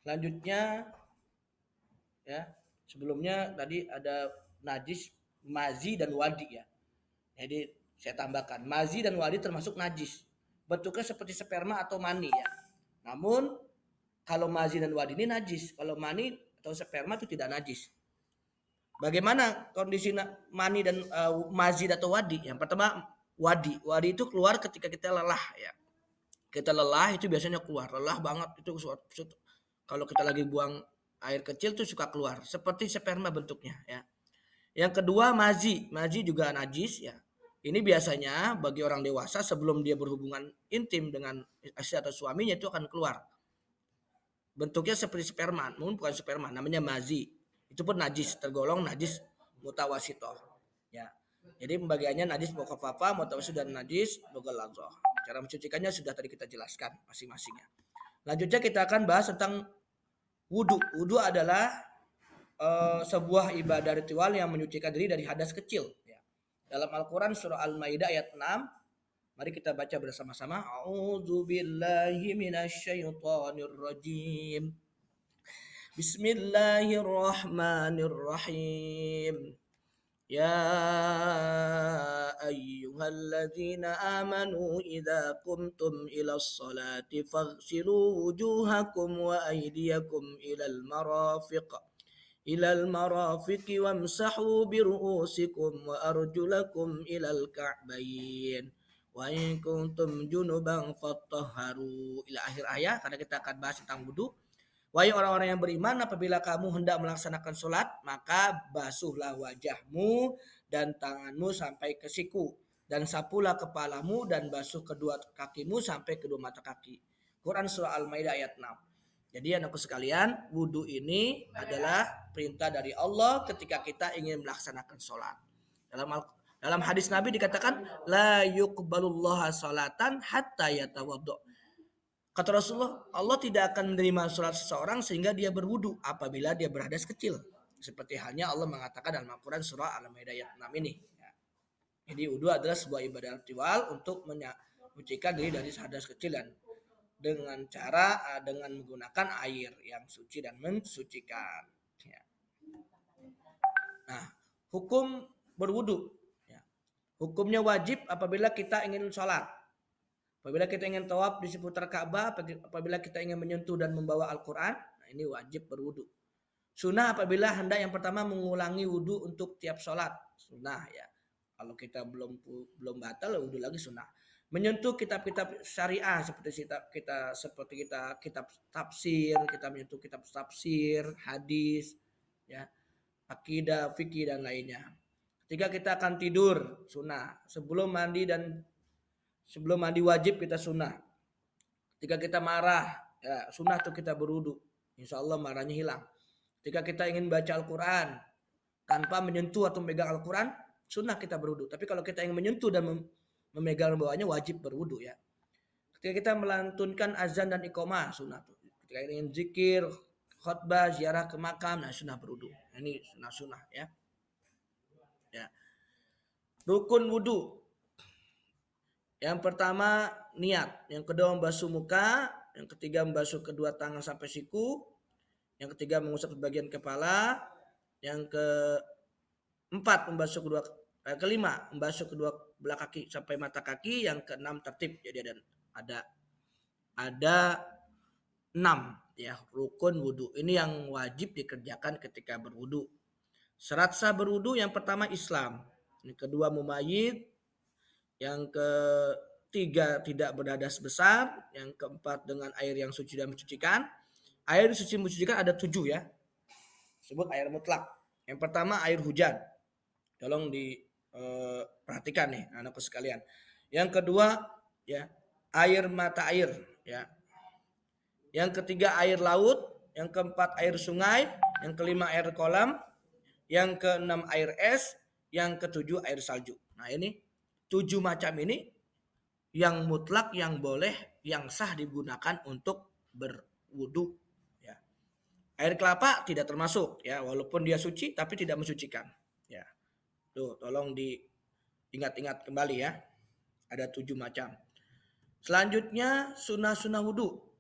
Selanjutnya ya, sebelumnya tadi ada najis, mazi dan wadi ya. Jadi saya tambahkan, mazi dan wadi termasuk najis. Bentuknya seperti sperma atau mani ya. Namun kalau mazi dan wadi ini najis, kalau mani atau sperma itu tidak najis. Bagaimana kondisi mani dan mazi atau wadi? Yang pertama wadi. Wadi itu keluar ketika kita lelah ya. Kita lelah itu biasanya keluar. Lelah banget itu kalau kita lagi buang air kecil tuh suka keluar. Seperti sperma bentuknya ya. Yang kedua mazi. Mazi juga najis ya. Ini biasanya bagi orang dewasa sebelum dia berhubungan intim dengan istri atau suaminya itu akan keluar. Bentuknya seperti sperma, namun bukan sperma, namanya mazi. Itu pun najis, tergolong najis mutawasitoh. Ya. Jadi pembagiannya najis mukhafafa, mutawassit dan najis mughalladhah. Cara mencucikannya sudah tadi kita jelaskan masing-masingnya. Lanjutnya kita akan bahas tentang wudu. Wudu adalah sebuah ibadah ritual yang menyucikan diri dari hadas kecil. Ya. Dalam Al-Quran surah Al-Maidah ayat 6, mari kita baca bersama-sama. A'udzu billahi minasyaitonir rajim. Bismillahirrahmanirrahim. Ya ayyuhalladzina amanu idza qumtum ilas salati faghsilu wujuhakum wa aydiyakum ilal marafiqi wamsahu biru'usikum wa arjulakum ilal ka'bayn wa in kuntum junuban fattahharu ila akhir ayat, karena kita akan bahas tentang wudu. Wahai orang-orang yang beriman, apabila kamu hendak melaksanakan sholat, maka basuhlah wajahmu dan tanganmu sampai ke siku, dan sapulah kepalamu dan basuh kedua kakimu sampai kedua mata kaki. Quran surah Al-Maidah ayat 6. Jadi anakku sekalian, wudhu ini adalah perintah dari Allah ketika kita ingin melaksanakan sholat. Dalam hadis Nabi dikatakan, la yuqbalullaha sholatan hatta yatawaddo. Kata Rasulullah, Allah tidak akan menerima sholat seseorang sehingga dia berwudu apabila dia berhadas kecil. Seperti halnya Allah mengatakan dalam Al-Quran surah Al-Maidah ayat 6 ini. Jadi wudu adalah sebuah ibadah ritual untuk menyucikan diri dari hadas kecil dan dengan cara dengan menggunakan air yang suci dan mensucikan. Ya. Nah, hukum berwudu. Ya. Hukumnya wajib apabila kita ingin sholat. Apabila kita ingin tawaf di seputar Ka'bah, apabila kita ingin menyentuh dan membawa Al-Quran, nah ini wajib berwudu. Sunnah apabila hendak yang pertama mengulangi wudu untuk tiap sholat. Sunnah ya. Kalau kita belum batal, wudu lagi sunnah. Menyentuh kitab-kitab syariah seperti kita kitab tafsir, kita menyentuh kitab tafsir, hadis, ya, akidah, fikih dan lainnya. Ketika kita akan tidur, sunnah. Sebelum mandi wajib kita sunnah. Ketika kita marah, ya sunnah tuh kita berwudu. Insya Allah marahnya hilang. Ketika kita ingin baca Al-Quran tanpa menyentuh atau memegang Al-Quran, sunnah kita berwudu. Tapi kalau kita ingin menyentuh dan memegang bawahnya, wajib berwudu ya. Ketika kita melantunkan azan dan iqamah, sunnah tuh. Ketika ingin zikir, khutbah, ziarah ke makam, nah sunnah berwudu. Ini sunnah ya. Ya. Rukun wudu. Yang pertama niat, yang kedua membasuh muka, yang ketiga membasuh kedua tangan sampai siku, yang ketiga mengusap bagian kepala, yang keempat kelima membasuh kedua belah kaki sampai mata kaki, yang keenam tertib. Jadi ada 6 ya rukun wudu. Ini yang wajib dikerjakan ketika berwudu. Syarat sah berwudu yang pertama Islam, yang kedua mumayyid, yang ketiga tidak berhadas besar, yang keempat dengan air yang suci dan mencucikan. Air suci mencucikan ada 7 ya. Sebut air mutlak. Yang pertama air hujan. Tolong diperhatikan nih anakku sekalian. Yang kedua ya air mata air ya. Yang ketiga air laut, yang keempat air sungai, yang kelima air kolam, yang keenam air es, yang ketujuh air salju. Nah ini 7 macam ini yang mutlak, yang boleh, yang sah digunakan untuk berwudu. Ya. Air kelapa tidak termasuk ya, walaupun dia suci tapi tidak mensucikan. Ya. Tuh, tolong diingat-ingat kembali ya. Ada 7 macam. Selanjutnya sunnah-sunnah wudu.